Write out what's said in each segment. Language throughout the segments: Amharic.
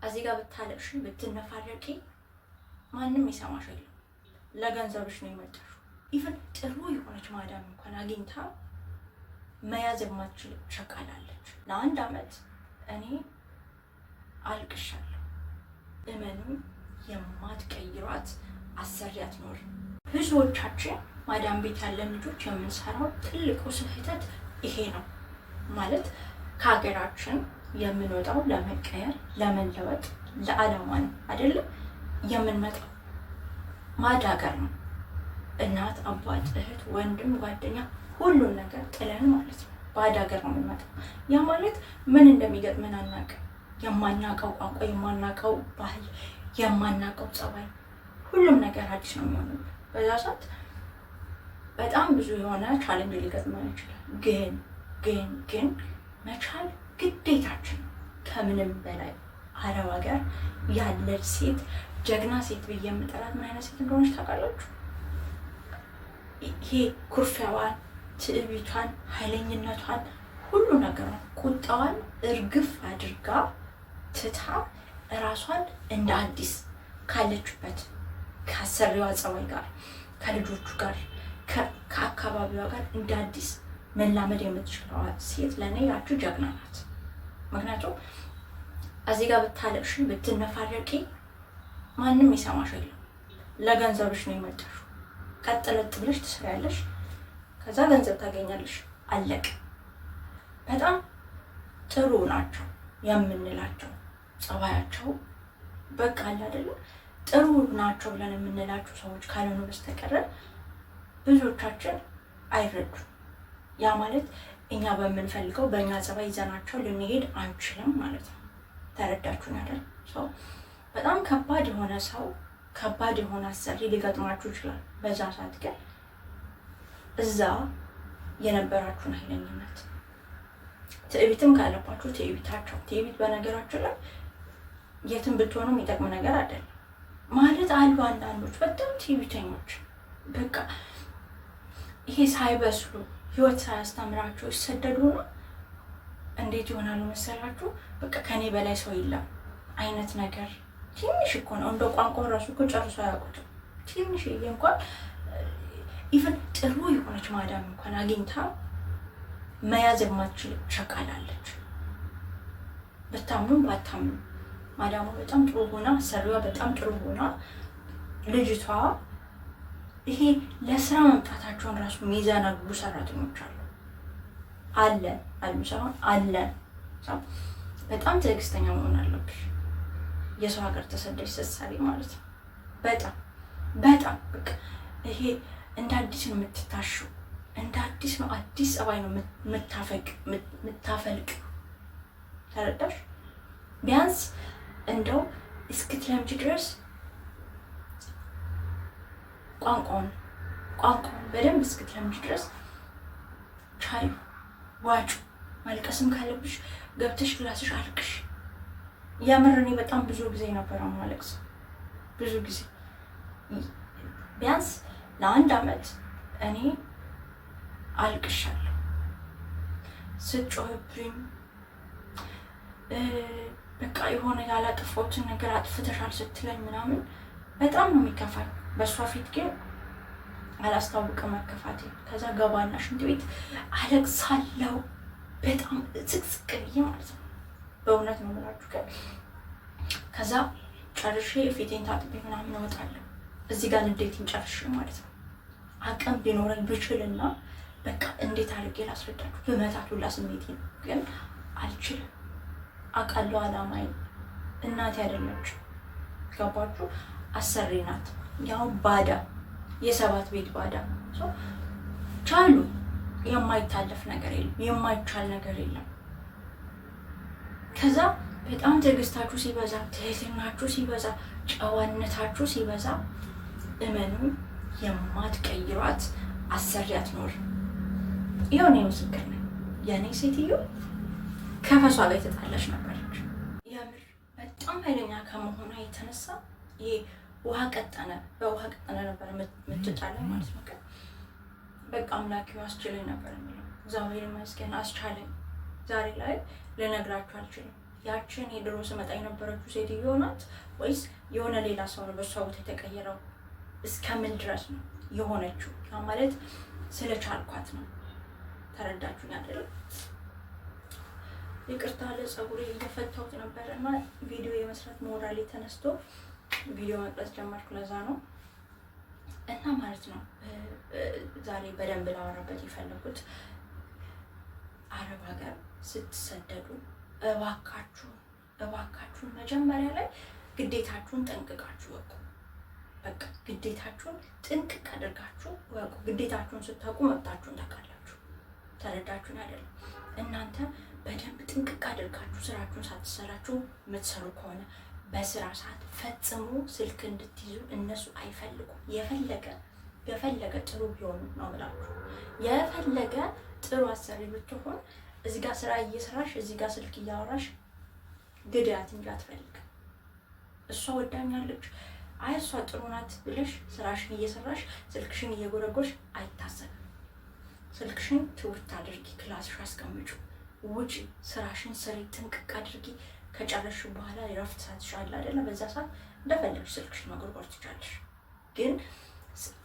እዚህ ጋር ብታለቅሽ ብትነፋረቂ ማንም ይሰማሽ የለም። ለገንዘብሽ ነው የመጣሽው። ኢቭን ጥሩ የሆነች ማዳም እንኳን አግኝታ መያዝ የማትችል ሸቃላለች። ለአንድ አመት እኔ አልቅሻለሁ። እመኑም የማትቀይሯት አሰሪ አትኖርም። ብዙዎቻችን ማዳም ቤት ያለን ልጆች የምንሰራው ትልቁ ስህተት ይሄ ነው። ማለት ከሀገራችን የምንወጣው ለመቀየር፣ ለመለወጥ፣ ለዓላማ ነው አይደለም የምንመጣው። ማዳገር ነው። እናት፣ አባት፣ እህት፣ ወንድም፣ ጓደኛ ሁሉን ነገር ጥለን ማለት ነው። ባዕድ ሀገር ነው የምንመጣው። ያ ማለት ምን እንደሚገጥመን አናውቅም። የማናውቀው ቋንቋ፣ የማናውቀው ባህል፣ የማናውቀው ጸባይ፣ ሁሉም ነገር አዲስ ነው የሚሆነው። በዛ ሰዓት በጣም ብዙ የሆነ ቻሌንጅ ሊገጥመን ይችላል። ግን መቻል ግዴታችን ነው። ከምንም በላይ አረብ ሀገር ያለች ሴት ጀግና ሴት ብዬ የምጠራት ምን አይነት ሴት እንደሆነች ታውቃላችሁ? ይሄ ኩርፊያዋን፣ ትዕቢቷን፣ ኃይለኝነቷን፣ ሁሉ ነገሯን፣ ቁጣዋን እርግፍ አድርጋ ትታ እራሷን እንደ አዲስ ካለችበት ከአሰሪዋ ጸባይ ጋር፣ ከልጆቹ ጋር፣ ከአካባቢዋ ጋር እንደ አዲስ መላመድ የምትችለዋ ሴት ለእኔ ያቺ ጀግና ናት። ምክንያቱም እዚህ ጋር ብታለቅሽ ብትነፋረቂ ማንም ይሰማሽ የለም። ለገንዘብሽ ነው የመጣሽው። ቀጥለጥ ብለሽ ትሰሪያለሽ፣ ከዛ ገንዘብ ታገኛለሽ። አለቅ። በጣም ጥሩ ናቸው የምንላቸው ጸባያቸው በቃ አለ አይደለ? ጥሩ ናቸው ብለን የምንላቸው ሰዎች ካልሆኑ በስተቀር ብዙዎቻችን አይረዱም። ያ ማለት እኛ በምንፈልገው በእኛ ጸባይ ይዘናቸው ልንሄድ አንችልም ማለት ነው። ተረዳችሁን አይደል? ሰው በጣም ከባድ የሆነ ሰው፣ ከባድ የሆነ አሰሪ ሊገጥማችሁ ይችላል። በዛ ሰዓት ግን እዛ የነበራችሁን ኃይለኝነት፣ ትዕቢትም ካለባችሁ ትዕቢታቸው። ትዕቢት በነገራችሁ ላይ የትም ብትሆኑ የሚጠቅም ነገር አይደለም። ማለት አሉ አንዳንዶች በጣም ትዕቢተኞች፣ በቃ ይሄ ሳይበስሉ ህይወት ሳያስተምራቸው ይሰደዱ ነው። እንዴት ይሆናሉ መሰላችሁ? በቃ ከኔ በላይ ሰው የለም አይነት ነገር። ትንሽ እኮ ነው እንደ ቋንቋው ራሱ እኮ ጨርሶ አያውቁትም። ትንሽ እንኳን ኢቭን ጥሩ የሆነች ማዳም እንኳን አግኝታ መያዝ የማትችል ሸቃላለች። ብታምኑም ባታምኑም ማዳሙ በጣም ጥሩ ሆና፣ አሰሪዋ በጣም ጥሩ ሆና፣ ልጅቷ ይሄ ለስራ መምጣታቸውን ራሱ የሚዘነጉ ሰራተኞች አሉ ሳይሆን አለን። በጣም ትዕግስተኛ መሆን አለብሽ የሰው ሀገር ተሰደሽ ስትሰሪ ማለት ነው። በጣም በቃ ይሄ እንደ አዲስ ነው የምትታሽው፣ እንደ አዲስ ነው፣ አዲስ ጸባይ ነው የምታፈልቅ። ተረዳሽ? ቢያንስ እንደው እስክትለምጂ ድረስ ቋንቋውን በደንብ እስክትለምጂ ድረስ ቻዩ፣ ዋጩ። ማልቀስም ካለብሽ ገብተሽ ክላስሽ አልቅሽ። የምር እኔ በጣም ብዙ ጊዜ ነበረ ማለቅስ፣ ብዙ ጊዜ ቢያንስ ለአንድ አመት እኔ አልቅሻለሁ። ስትጮህብኝ በቃ የሆነ ያላጠፋሁትን ነገር አጥፍተሻል ስትለኝ ምናምን በጣም ነው የሚከፋኝ። በእሷ ፊት ግን አላስታውቅም መከፋቴ። ከዛ ገባና ሽንት ቤት አለቅሳለሁ፣ በጣም ዝቅዝቅ ብዬ ማለት ነው። በእውነት ነው የምላችሁ። ግን ከዛ ጨርሼ ፊቴን ታጥቤ ምናምን እወጣለሁ። እዚህ ጋር ንዴቴን ጨርሼ ማለት ነው። አቅም ቢኖረኝ ብችልና በቃ እንዴት አድርጌ ላስረዳችሁ፣ ብመታት ሁላ ስሜቴ ነው። ግን አልችልም። አውቃለሁ አላማዬ። እናቴ አይደለችም፣ ገባችሁ? አሰሪ ናት። ያው ባዳ፣ የሰባት ቤት ባዳ። ቻሉ። የማይታለፍ ነገር የለም፣ የማይቻል ነገር የለም። ከዛ በጣም ትዕግስታችሁ ሲበዛ፣ ትህትናችሁ ሲበዛ፣ ጨዋነታችሁ ሲበዛ እመኑ የማትቀይሯት አሰሪ አትኖርም። ይኸው እኔ ምስክር ነኝ። የእኔ ሴትዮ ከፈሷ ጋር የተጣላች ነበረች። የምር በጣም ኃይለኛ ከመሆኗ የተነሳ ይሄ በውሃ ቀጠነ ነበር የምትጣለኝ ማለት ነው። በቃ አምላኪው አስችለኝ ነበር የሚለው። እግዚአብሔር ይመስገን አስቻለኝ። ዛሬ ላይ ልነግራችሁ አልችልም። ያችን የድሮ ስመጣ የነበረችው ሴትዮ ናት ወይስ የሆነ ሌላ ሰው ነው በሷ ቦታ የተቀየረው? እስከምን ድረስ ነው የሆነችው? ያ ማለት ስለቻልኳት ነው። ተረዳችሁኝ አይደል? ይቅርታ ለፀጉሬ እየፈታሁት ነበር እና ቪዲዮ የመስራት ሞራሌ ተነስቶ ቪዲዮ መቅረጽ ጀመርኩ። ለዛ ነው እና ማለት ነው ዛሬ በደንብ ላወራበት የፈለጉት አረብ ሀገር ስትሰደዱ እባካችሁን መጀመሪያ ላይ ግዴታችሁን ጠንቅቃችሁ ወቁ። በቃ ግዴታችሁን ጥንቅቅ አድርጋችሁ ወቁ። ግዴታችሁን ስታውቁ መብታችሁን ታውቃላችሁ። ተረዳችሁን አይደለም? እናንተ በደንብ ጥንቅቅ አድርጋችሁ ስራችሁን ሳትሰራችሁ የምትሰሩ ከሆነ በስራ ሰዓት ፈጽሞ ስልክ እንድትይዙ እነሱ አይፈልጉም። የፈለገ ጥሩ ቢሆኑ ነው ብላችሁ የፈለገ ጥሩ አሰሪ ብትሆን እዚህ ጋር ስራ እየሰራሽ እዚህ ጋር ስልክ እያወራሽ ግዳት እንጂ አትፈልግም። እሷ ወዳኛለች አይ እሷ ጥሩ ናት ብለሽ ስራሽን እየሰራሽ ስልክሽን እየጎረጎሽ አይታሰብም። ስልክሽን ትውት አድርጊ፣ ክላስሽ አስቀምጩ፣ ውጪ፣ ስራሽን ስሪ፣ ጥንቅቅ አድርጊ። ከጨረስሽ በኋላ የረፍት ሰዓትሽ አለ አይደለ? በዛ ሰዓት እንደፈለግሽ ስልክሽን መጎርጎር ትችላለሽ። ግን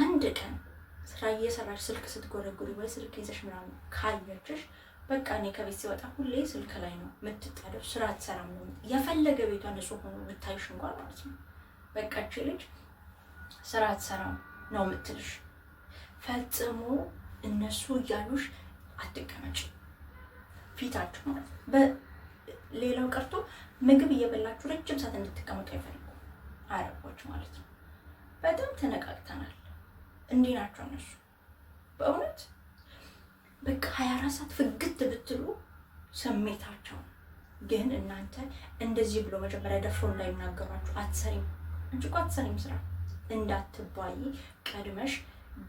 አንድ ቀን ስራ እየሰራሽ ስልክ ስትጎረጉሪ ወይ ስልክ ይዘሽ ምናምን ካየችሽ በቃ እኔ ከቤት ሲወጣ ሁሌ ስልክ ላይ ነው የምትጣደው፣ ስራ አትሰራም ነው። የፈለገ ቤቷ ንጹህ ሆኖ ብታይሽ እንኳን ማለት ነው በቃ እቺ ልጅ ስራ አትሰራም ነው የምትልሽ። ፈጽሞ እነሱ እያሉሽ አትቀመጭ ፊታችሁ ማለት ነው። በሌላው ቀርቶ ምግብ እየበላችሁ ረጅም ሰዓት እንድትቀመጡ አይፈልጉም አረቦች ማለት ነው። በጣም ተነቃቅተናል። እንዲህ ናቸው እነሱ በእውነት በቃ 24 ሰዓት ፍግት ብትሉ ስሜታቸው። ግን እናንተ እንደዚህ ብሎ መጀመሪያ ደፍሮ እንዳይናገሯችሁ አትሰሪም እንጂ እኮ አትሰሪም ስራ እንዳትባይ ቀድመሽ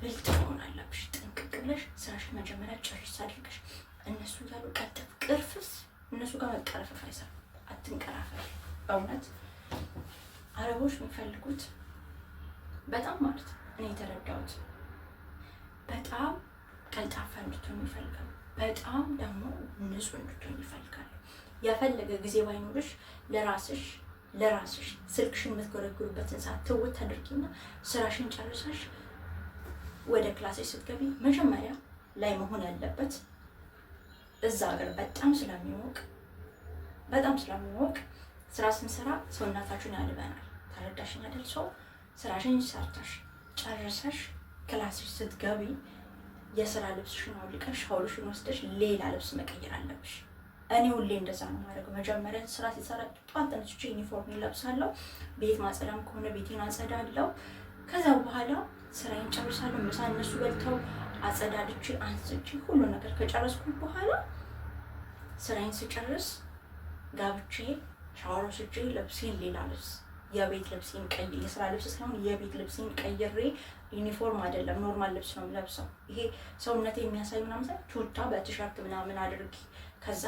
ብልጥ መሆን አለብሽ። ጥንቅቅ ብለሽ ስራሽ መጀመሪያ ጨርስ አድርገሽ እነሱ ያሉ ቀጥፍ ቅርፍስ እነሱ ጋር መቀረፈፍ አይሰራም። አትንቀራፈፍ። በእውነት አረቦች የሚፈልጉት በጣም ማለት እኔ የተረዳሁት በጣም ቀልጣፋ እንድትሆን ይፈልጋሉ። በጣም ደግሞ ንጹህ እንድትሆን ይፈልጋሉ። የፈለገ ጊዜ ባይኖርሽ ለራስሽ ስልክሽን የምትጎረጉሩበትን ሰዓት ትውት አድርጊና ስራሽን ጨርሰሽ ወደ ክላስሽ ስትገቢ መጀመሪያ ላይ መሆን ያለበት እዛ ሀገር በጣም ስለሚሞቅ ስራ ስንሰራ ሰውነታችሁን ያልበናል። ተረዳሽኝ አይደል? ሰው ስራሽን ሰርተሽ ጨርሰሽ ክላስሽ ስትገቢ የስራ ልብስሽን አውልቀሽ ሻወርሽን ወስደሽ ሌላ ልብስ መቀየር አለብሽ። እኔ ሁሌ እንደዛ ነው የማደርገው። መጀመሪያ ስራ ሲሰራ ጧት ተነስቼ ዩኒፎርም እለብሳለሁ። ቤት ማጸዳም ከሆነ ቤቴን አጸዳለሁ። ከዛ በኋላ ስራዬን ጨርሳለሁ። ምሳ እነሱ በልተው አጸዳድቼ አንስቼ ሁሉ ነገር ከጨረስኩ በኋላ ስራዬን ስጨርስ ጋብቼ ሻወር ወስጄ ልብሴን ሌላ ልብስ የቤት ልብሴን የስራ ልብስ ሳይሆን የቤት ልብሴን ቀይሬ ዩኒፎርም አይደለም ኖርማል ልብስ ነው የምለብሰው። ይሄ ሰውነቴ የሚያሳይ ምናምን ሳይሆን ቱታ በቲሸርት ምናምን አድርጊ። ከዛ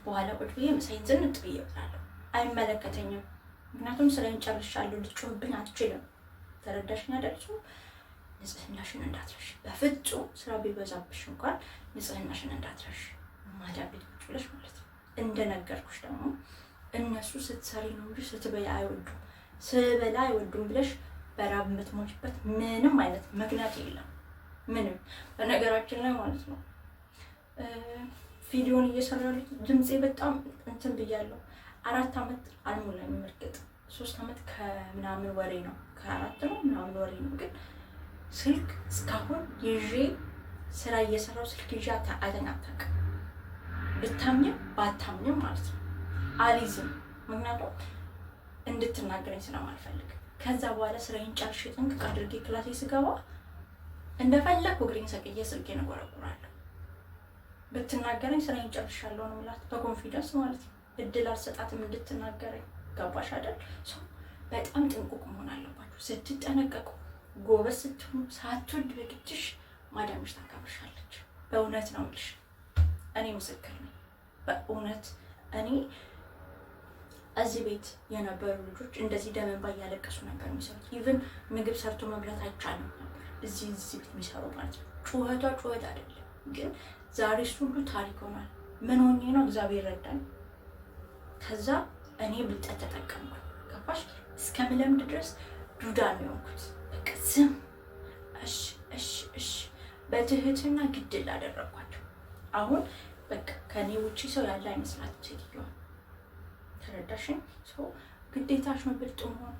በኋላ ቁጭ ብዬ ምሳዬን ዝንጥ ብዬ እበላለሁ። አይመለከተኝም። ምክንያቱም ስራዬን ጨርሻለሁ። ልትጮህብኝ አትችልም። ተረዳሽኝ አይደል? ንጽህናሽን እንዳትረሽ። በፍጹም ስራ ቢበዛብሽ እንኳን ንጽህናሽን እንዳትረሽ። ማዳም ቤት ቁጭ ብለሽ ማለት ነው። እንደነገርኩሽ ደግሞ እነሱ ስትሰሪ ነው እንጂ ስትበላ አይወዱም። ስበላ አይወዱም ብለሽ በራብ የምትሞችበት ምንም አይነት ምክንያት የለም። ምንም በነገራችን ላይ ማለት ነው ቪዲዮን እየሰራሁ ድምፄ በጣም እንትን ብያለሁ። 4 ዓመት አልሞላኝም። እርግጥ 3 ዓመት ከምናምን ወሬ ነው፣ ከ4 ነው ምናምን ወሬ ነው። ግን ስልክ እስካሁን ይዤ ስራ እየሰራሁ ስልክ ይዤ አታውቅም። ብታምኝም ባታምኝም ማለት ነው አልይዝም። ምክንያቱም እንድትናገረኝ ስለማልፈልግ። ከዛ በኋላ ስራዬን ጨርሼ ጥንቅቅ አድርጌ ክላሴ ስገባ እንደፈለኩ እግሬን ሰቅዬ ስልኬን እጎረጉራለሁ። ብትናገረኝ ስራዬን ጨርሻለሁ ነው የምላት በኮንፊደንስ ማለት ነው። እድል አልሰጣትም እንድትናገረኝ። ገባሽ አይደል? በጣም ጥንቁቅ መሆን አለባችሁ። ስትጠነቀቁ ጎበዝ ስትሆኑ ሳትወድ በግድሽ ማዳምሽ ታካብሻለች። በእውነት ነው የምልሽ። እኔ ምስክር ነኝ። በእውነት እኔ እዚህ ቤት የነበሩ ልጆች እንደዚህ ደም እንባ እያለቀሱ ነበር የሚሰሩት። ኢቭን ምግብ ሰርቶ መብላት አይቻልም ነበር እዚህ ቤት የሚሰሩ ማለት ነው። ጩኸቷ ጩኸት አይደለም፣ ግን ዛሬ እሱ ሁሉ ታሪክ ሆኗል። ምን ሆኜ ነው? እግዚአብሔር ረዳኝ። ከዛ እኔ ብልጠት ተጠቀምኩ። ገባሽ? እስከምለምድ ድረስ ዱዳ ነው የሆንኩት። በቃ ዝም እሺ እሺ እሺ በትህትና ግድል አደረኳቸው። አሁን በቃ ከኔ ውጪ ሰው ያለ አይመስላትም ሴትዮዋ። ተረዳሽኝ? ሰው ግዴታሽ ነው ብልጥ መሆን።